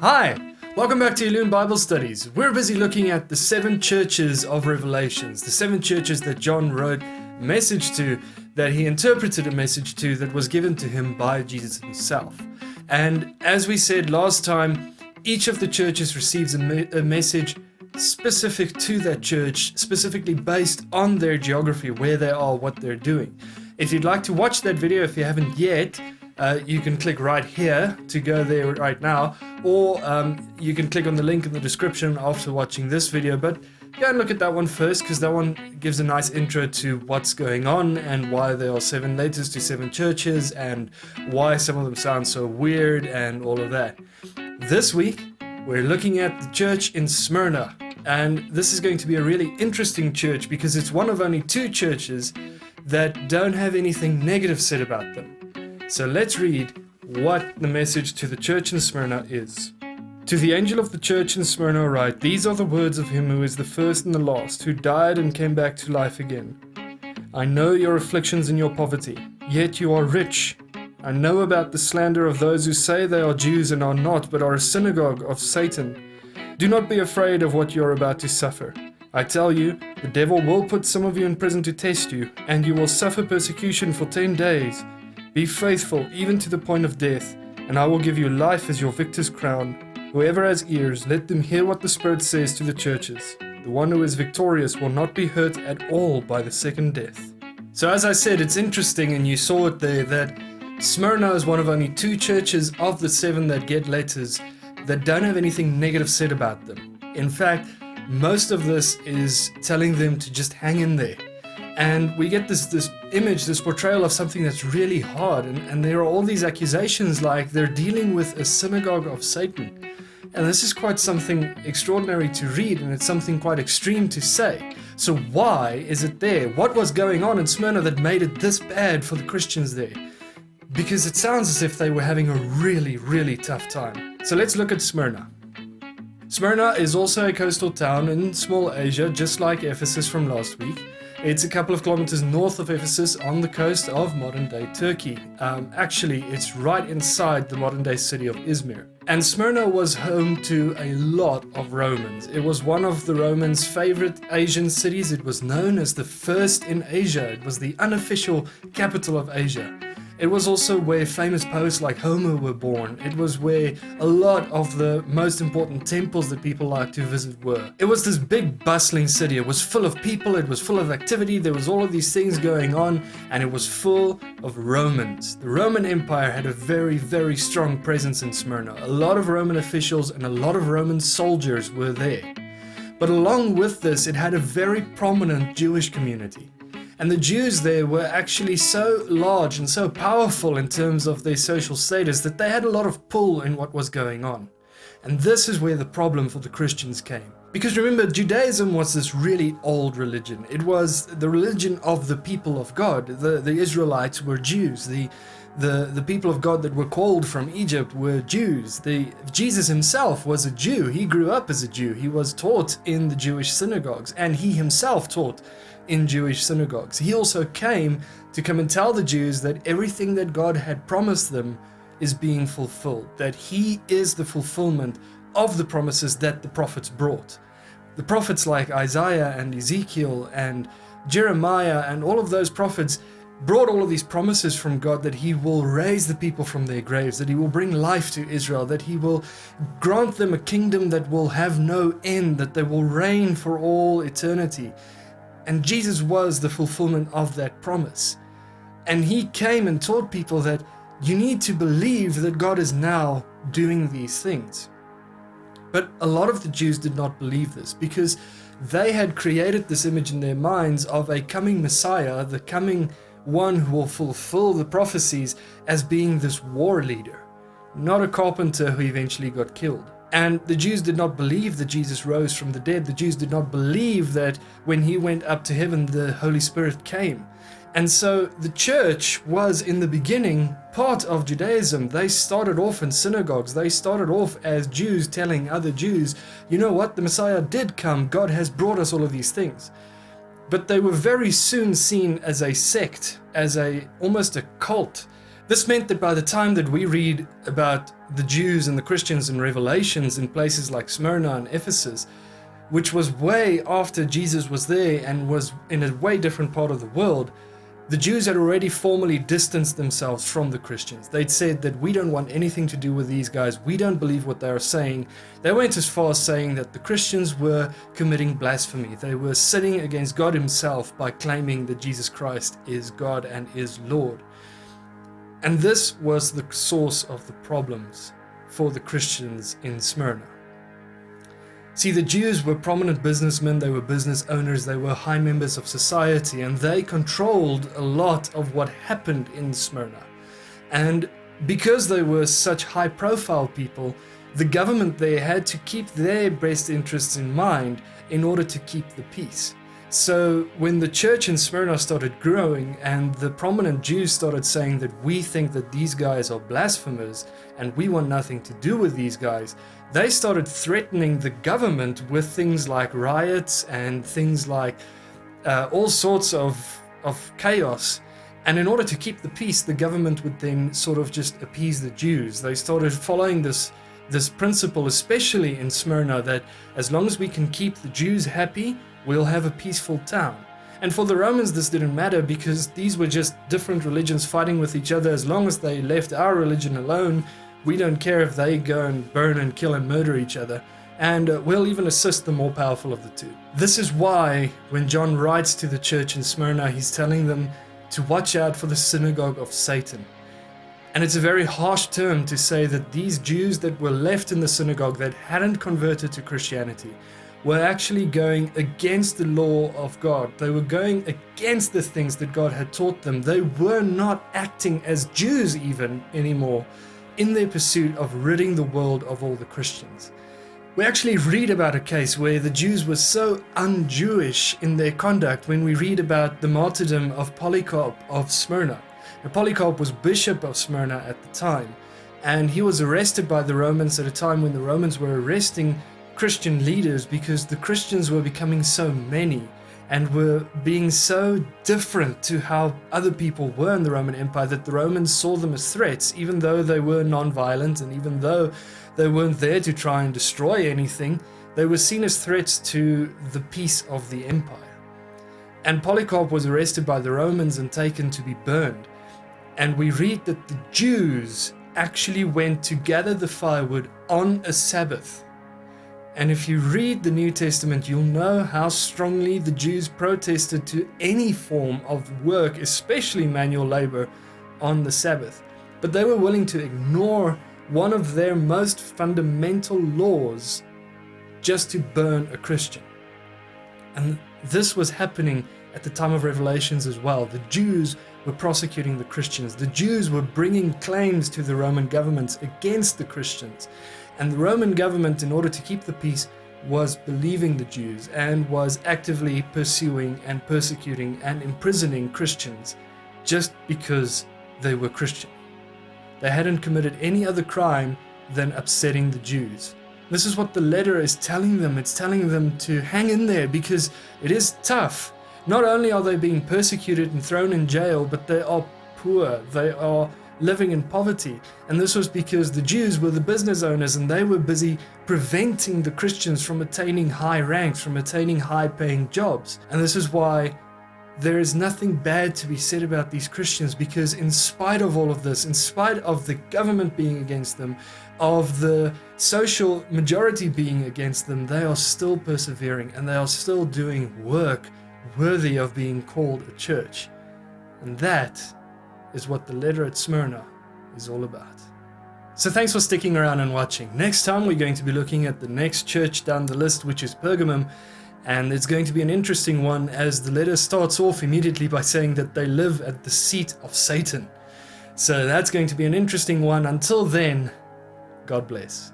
Hi, welcome back to Illume Bible Studies. We're busy looking at the 7 churches of Revelations, the 7 churches that John wrote a message to, that he interpreted a message to, that was given to him by Jesus himself. And as we said last time, each of the churches receives a message specific to that church, specifically based on their geography, where they are, what they're doing. If you'd like to watch that video, if you haven't yet, you can click right here to go there right now, or you can click on the link in the description after watching this video, but go and look at that one first, because that one gives a nice intro to what's going on and why there are 7 letters to 7 churches and why some of them sound so weird and all of that. This week we're looking at the church in Smyrna, and this is going to be a really interesting church because it's one of only 2 churches that don't have anything negative said about them. So let's read what the message to the church in Smyrna is. To the angel of the church in Smyrna write, these are the words of him who is the first and the last, who died and came back to life again. I know your afflictions and your poverty, yet you are rich. I know about the slander of those who say they are Jews and are not, but are a synagogue of Satan. Do not be afraid of what you are about to suffer. I tell you, the devil will put some of you in prison to test you, and you will suffer persecution for 10 days. Be faithful even to the point of death, and I will give you life as your victor's crown. Whoever has ears, let them hear what the Spirit says to the churches. The one who is victorious will not be hurt at all by the second death. So as I said, it's interesting, and you saw it there, that Smyrna is one of only 2 churches of the 7 that get letters that don't have anything negative said about them. In fact, most of this is telling them to just hang in there. And we get this image, this portrayal of something that's really hard. And there are all these accusations like they're dealing with a synagogue of Satan. And this is quite something extraordinary to read, and it's something quite extreme to say. So why is it there? What was going on in Smyrna that made it this bad for the Christians there? Because it sounds as if they were having a really, really tough time. So let's look at Smyrna. Smyrna is also a coastal town in small Asia, just like Ephesus from last week. It's a couple of kilometers north of Ephesus on the coast of modern-day Turkey. Actually, it's right inside the modern-day city of Izmir. And Smyrna was home to a lot of Romans. It was one of the Romans' favorite Asian cities. It was known as the first in Asia. It was the unofficial capital of Asia. It was also where famous poets like Homer were born. It was where a lot of the most important temples that people like to visit were. It was this big bustling city. It was full of people, it was full of activity, there was all of these things going on, and it was full of Romans. The Roman Empire had a very, very strong presence in Smyrna. A lot of Roman officials and a lot of Roman soldiers were there. But along with this, it had a very prominent Jewish community. And the Jews there were actually so large and so powerful in terms of their social status that they had a lot of pull in what was going on. And this is where the problem for the Christians came. Because remember, Judaism was this really old religion. It was the religion of the people of God. The Israelites were Jews. The people of God that were called from Egypt were Jews. Jesus himself was a Jew. He grew up as a Jew. He was taught in the Jewish synagogues, and he himself taught in Jewish synagogues. He also came to come and tell the Jews that everything that God had promised them is being fulfilled, that he is the fulfillment of the promises that the prophets brought. The prophets like Isaiah and Ezekiel and Jeremiah and all of those prophets brought all of these promises from God, that he will raise the people from their graves, that he will bring life to Israel, that he will grant them a kingdom that will have no end, that they will reign for all eternity. And Jesus was the fulfillment of that promise. And he came and taught people that you need to believe that God is now doing these things. But a lot of the Jews did not believe this, because they had created this image in their minds of a coming Messiah, the coming one who will fulfill the prophecies, as being this war leader, not a carpenter who eventually got killed. And the Jews did not believe that Jesus rose from the dead. The Jews did not believe that when he went up to heaven, the Holy Spirit came. And so the church was in the beginning part of Judaism. They started off in synagogues. They started off as Jews telling other Jews, you know what, the Messiah did come. God has brought us all of these things. But they were very soon seen as a sect, as almost a cult. This meant that by the time that we read about the Jews and the Christians in Revelations in places like Smyrna and Ephesus, which was way after Jesus was there and was in a way different part of the world, the Jews had already formally distanced themselves from the Christians. They'd said that we don't want anything to do with these guys. We don't believe what they are saying. They went as far as saying that the Christians were committing blasphemy. They were sinning against God himself by claiming that Jesus Christ is God and is Lord. And this was the source of the problems for the Christians in Smyrna. See, the Jews were prominent businessmen, they were business owners, they were high members of society, and they controlled a lot of what happened in Smyrna. And because they were such high-profile people, the government there had to keep their best interests in mind in order to keep the peace. So when the church in Smyrna started growing and the prominent Jews started saying that we think that these guys are blasphemers and we want nothing to do with these guys, they started threatening the government with things like riots and things like all sorts of chaos. And in order to keep the peace, the government would then sort of just appease the Jews. They started following this principle, especially in Smyrna, that as long as we can keep the Jews happy, we'll have a peaceful town. And for the Romans, this didn't matter because these were just different religions fighting with each other. As long as they left our religion alone, we don't care if they go and burn and kill and murder each other. And we'll even assist the more powerful of the two. This is why when John writes to the church in Smyrna, he's telling them to watch out for the Synagogue of Satan. And it's a very harsh term to say that these Jews that were left in the synagogue that hadn't converted to Christianity were actually going against the law of God. They were going against the things that God had taught them. They were not acting as Jews even anymore in their pursuit of ridding the world of all the Christians. We actually read about a case where the Jews were so un-Jewish in their conduct when we read about the martyrdom of Polycarp of Smyrna. Now, Polycarp was bishop of Smyrna at the time, and he was arrested by the Romans at a time when the Romans were arresting Christian leaders because the Christians were becoming so many and were being so different to how other people were in the Roman Empire that the Romans saw them as threats, even though they were non-violent and even though they weren't there to try and destroy anything. They were seen as threats to the peace of the empire. And Polycarp was arrested by the Romans and taken to be burned. And we read that the Jews actually went to gather the firewood on a Sabbath. And if you read the New Testament, you'll know how strongly the Jews protested to any form of work, especially manual labor, on the Sabbath. But they were willing to ignore one of their most fundamental laws just to burn a Christian. And this was happening at the time of Revelations as well. The Jews were prosecuting the Christians. The Jews were bringing claims to the Roman government against the Christians. And the Roman government, in order to keep the peace, was believing the Jews and was actively pursuing and persecuting and imprisoning Christians just because they were Christian. They hadn't committed any other crime than upsetting the Jews. This is what the letter is telling them. It's telling them to hang in there because it is tough. Not only are they being persecuted and thrown in jail, but they are poor. They are living in poverty. And this was because the Jews were the business owners and they were busy preventing the Christians from attaining high ranks, from attaining high-paying jobs. And this is why there is nothing bad to be said about these Christians, because in spite of all of this, in spite of the government being against them, of the social majority being against them, they are still persevering and they are still doing work worthy of being called a church. And that is what the letter at Smyrna is all about. So thanks for sticking around and watching. Next time we're going to be looking at the next church down the list, which is Pergamum. And it's going to be an interesting one, as the letter starts off immediately by saying that they live at the seat of Satan. So that's going to be an interesting one. Until then, God bless.